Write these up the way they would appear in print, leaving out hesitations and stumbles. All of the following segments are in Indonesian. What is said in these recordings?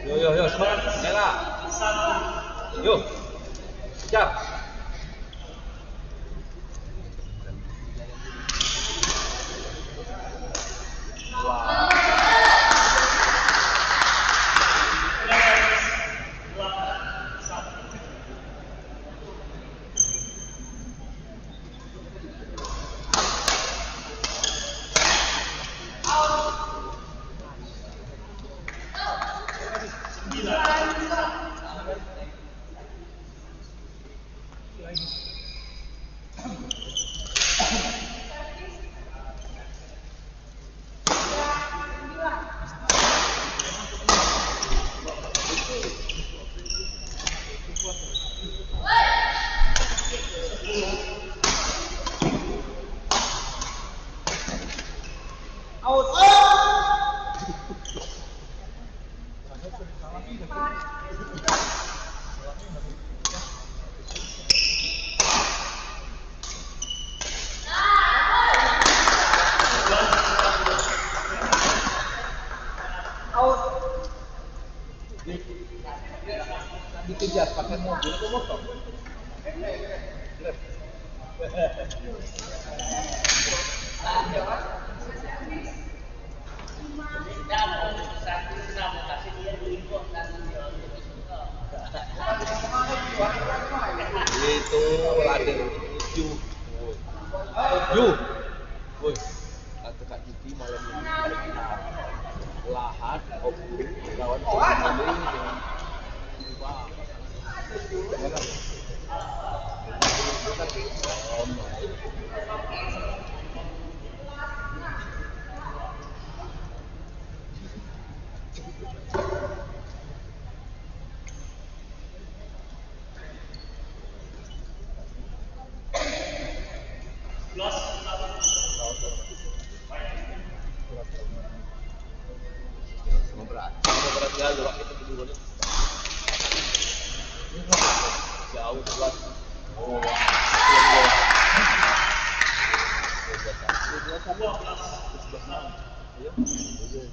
Yo, semangat, Nela. Yo, kejar. Dikejar pakai mobil atau motor? Itu laden tujuh, woi, kata Kak Kiki malam ini ada final lahan, lawan Kembali dengan berat ya, luar itu kedua nih. Jauh sebelah. Oh,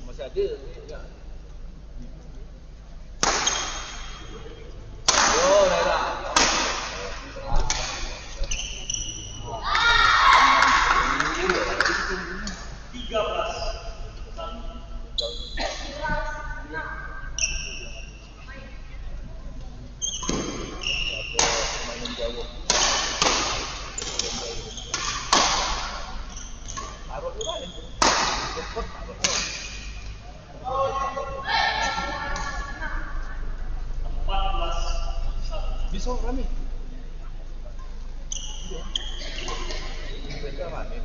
masih ada ya. Oh, Laila. Bisa rame. Bisa rame.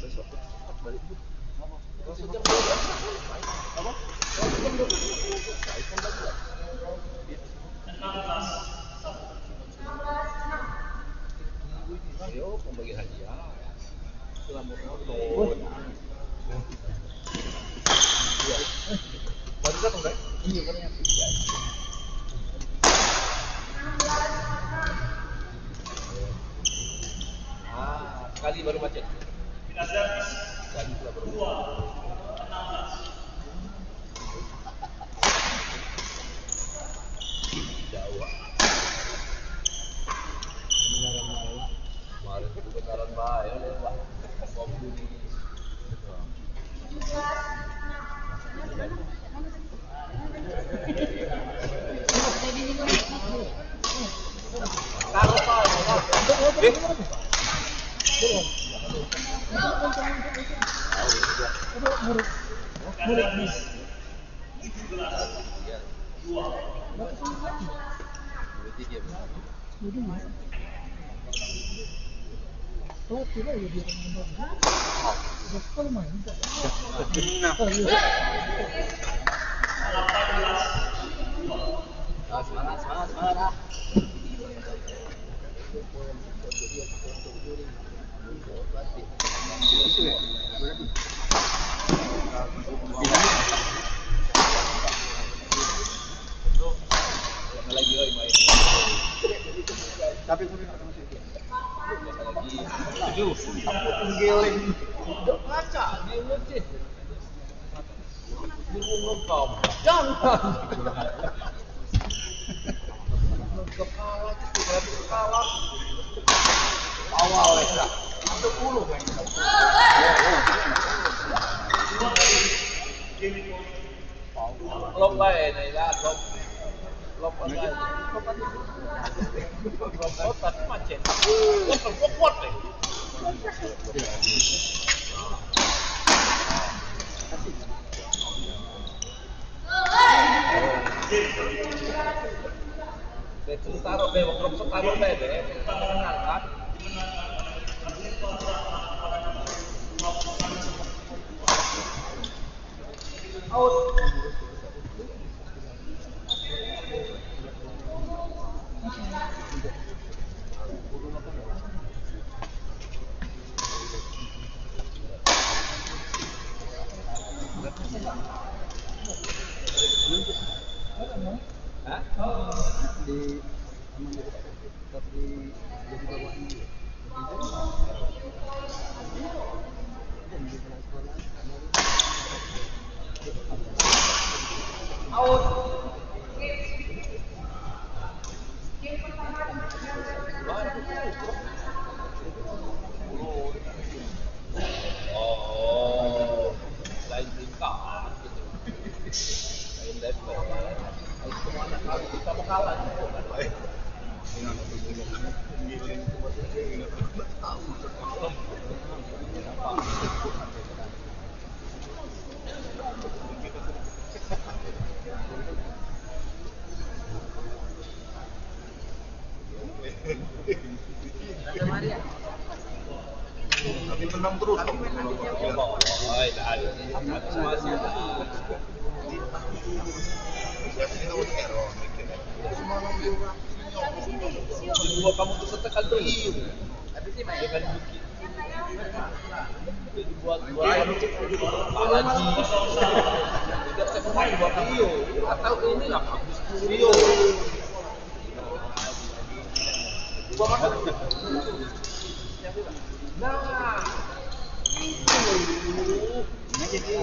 Besok balik bu. Apa? Ayo pembagi hadiah. Selamat nonton. Baru datang kan? Iya katanya. Sekali baru macet. Sekali pula baru. Jauh. Kemarin itu besaran bahaya deh Pak. Semangat, semangat, semangat ah. Lagi main. Tapi lagi. Giling. Ngaca di masjid. Ngomong jangan. Kepala itu kepala. Awal ya. 10 kan. Lomba ini lah, lomba tapi macet. Kuat deh. Betul taruh deh, waktu taruh deh, ngangkat. Out. Di tapi jadi bawaan dia. Out. Oh, lain tingkat gitu. Lain level. Kita mau kalah. Tapi menang terus. Oh, tidak ada. Masih ada. Dua kamu tuh setekan tuh. Tapi sih main dengan bukit. Dibuat lagi. Tidak sesuai buat Rio. Atau ini lah bagus Rio. Nah. Ini jadi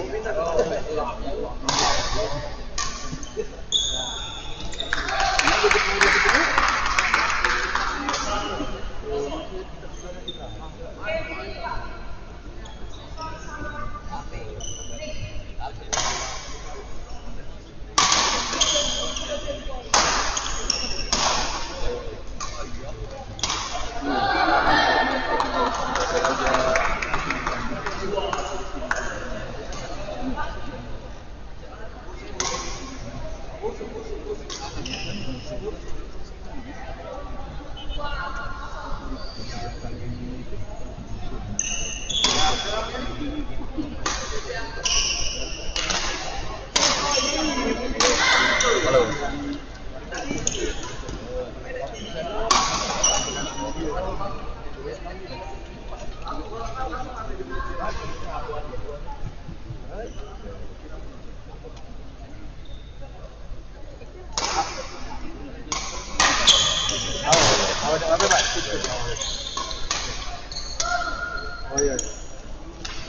Oh iya.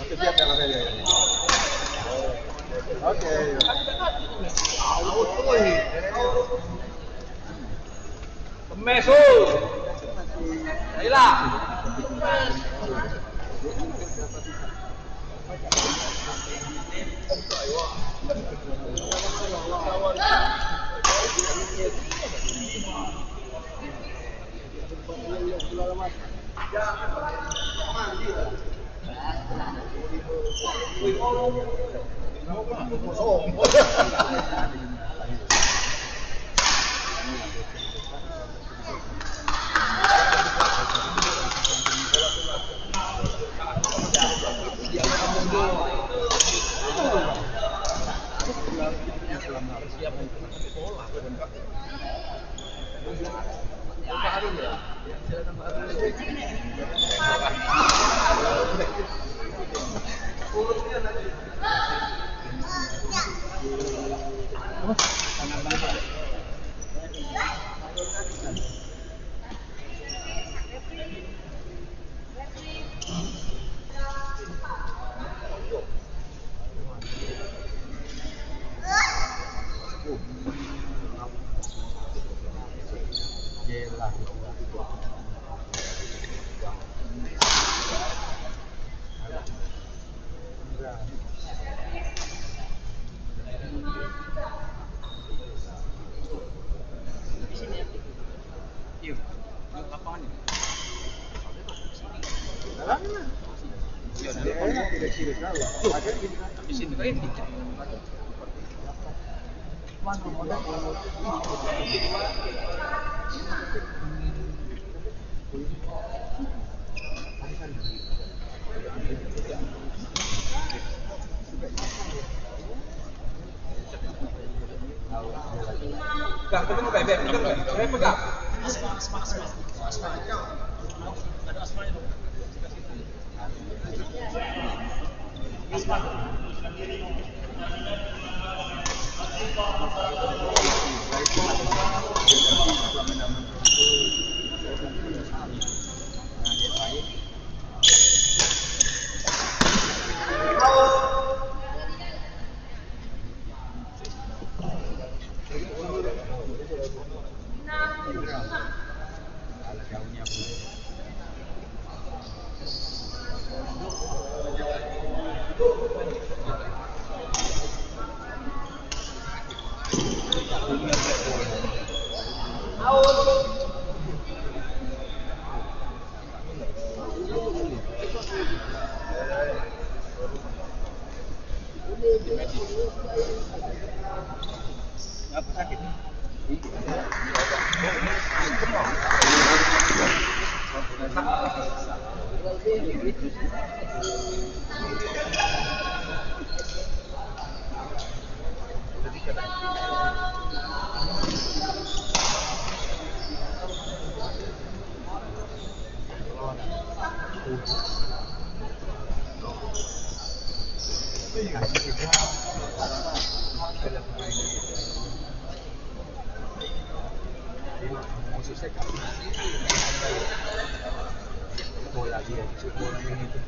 Oke, siap ya, Mas. Oke. Kemesu. Ayolah. Siap untuk bola. Pak Harun ya? Silakan Pak Harun. Gila. Iya, lapangan ini. Dia tidak sini tahu. Ada di Di sini kan ini. Enggak, tapi mau bebek, bener nggak? Saya pegang. Apa sakit? Bola dia, bola ini tuh.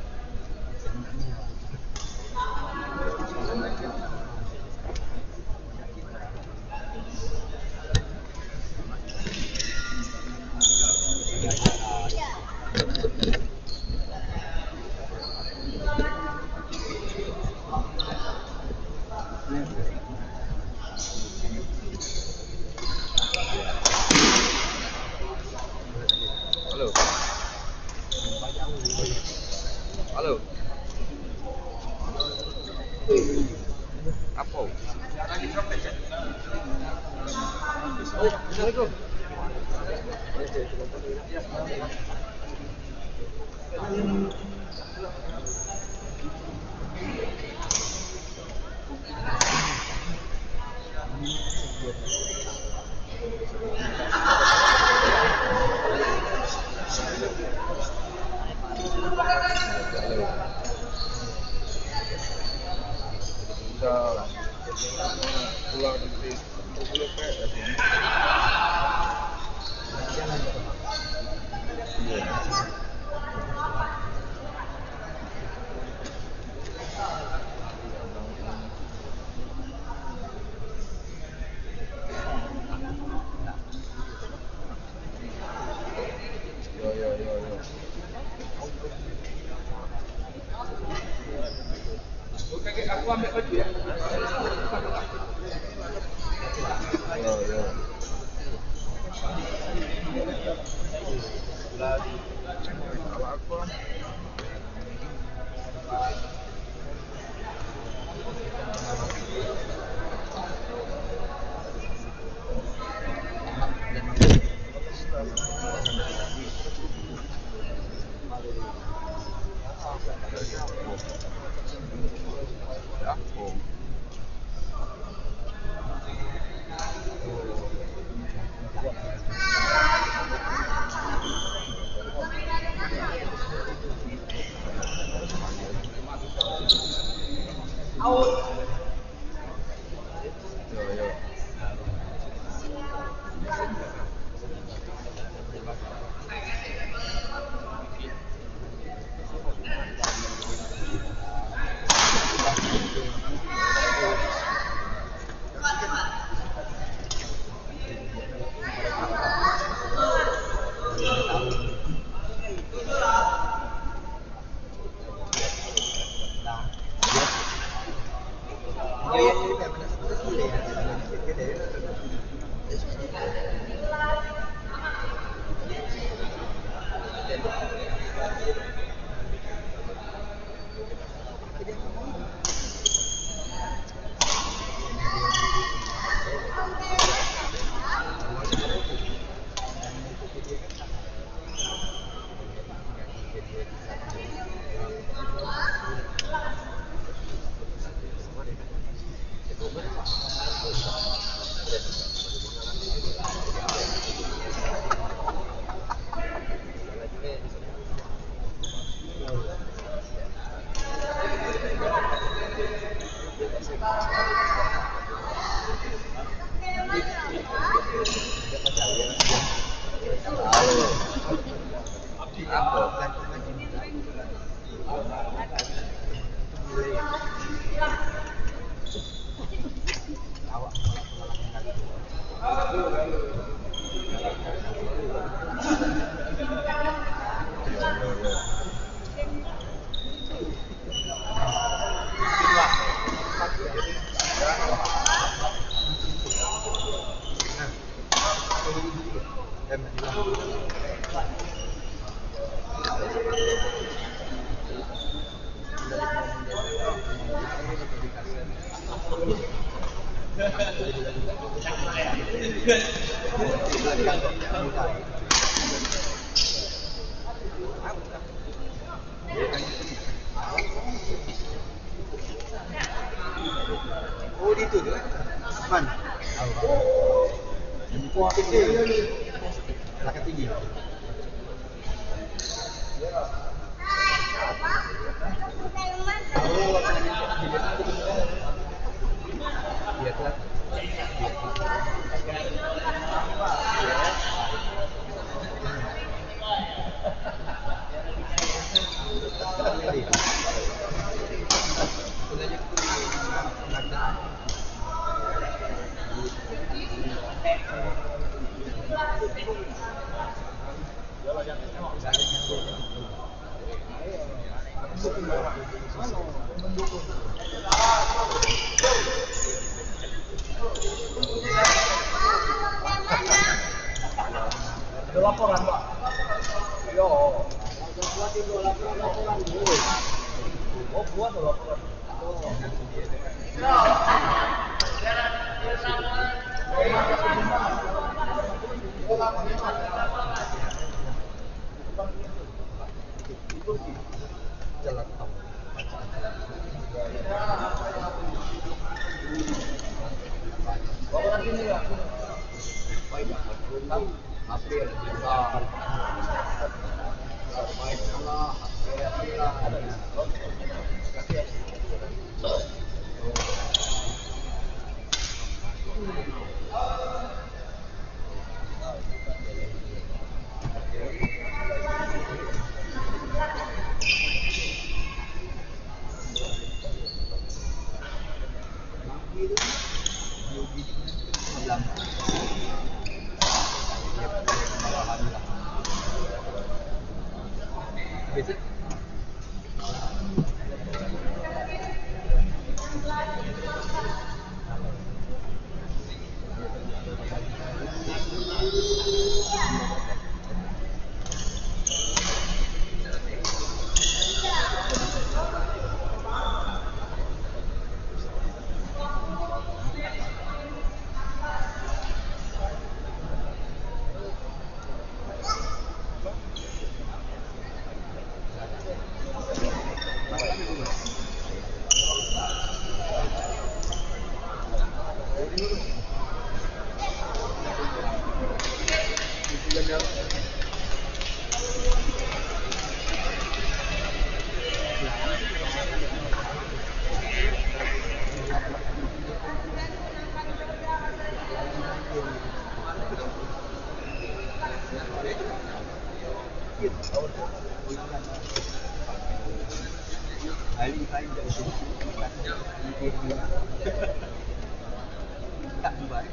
Halo. Halo. Apa? Assalamualaikum. Udah pulang dari 20 PS ini. Ya. Aku ambil baju ya. Ya. Kalau aku Oh di itu tuh. Mana? Oh, kecil. Langkah tinggi. Iya kan? Ada laporan, Pak. Yo. Oh, buat ada laporan. Jalan tol. Laporan ini ya. Baik, April, Maret, baik salah, Besok Ali kain dari sini. Tak buat.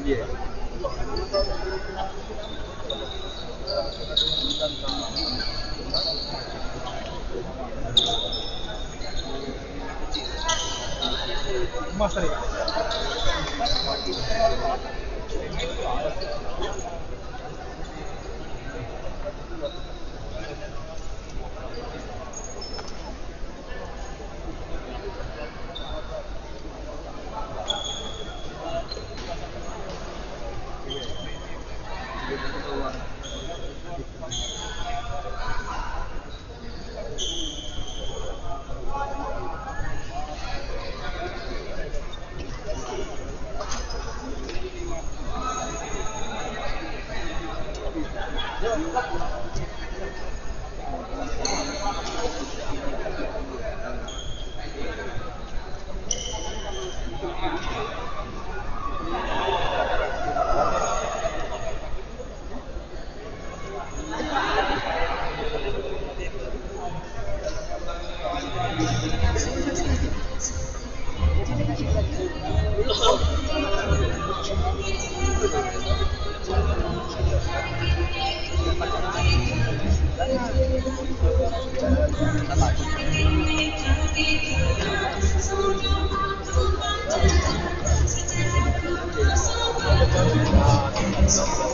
Iya. Mas tadi. Nah,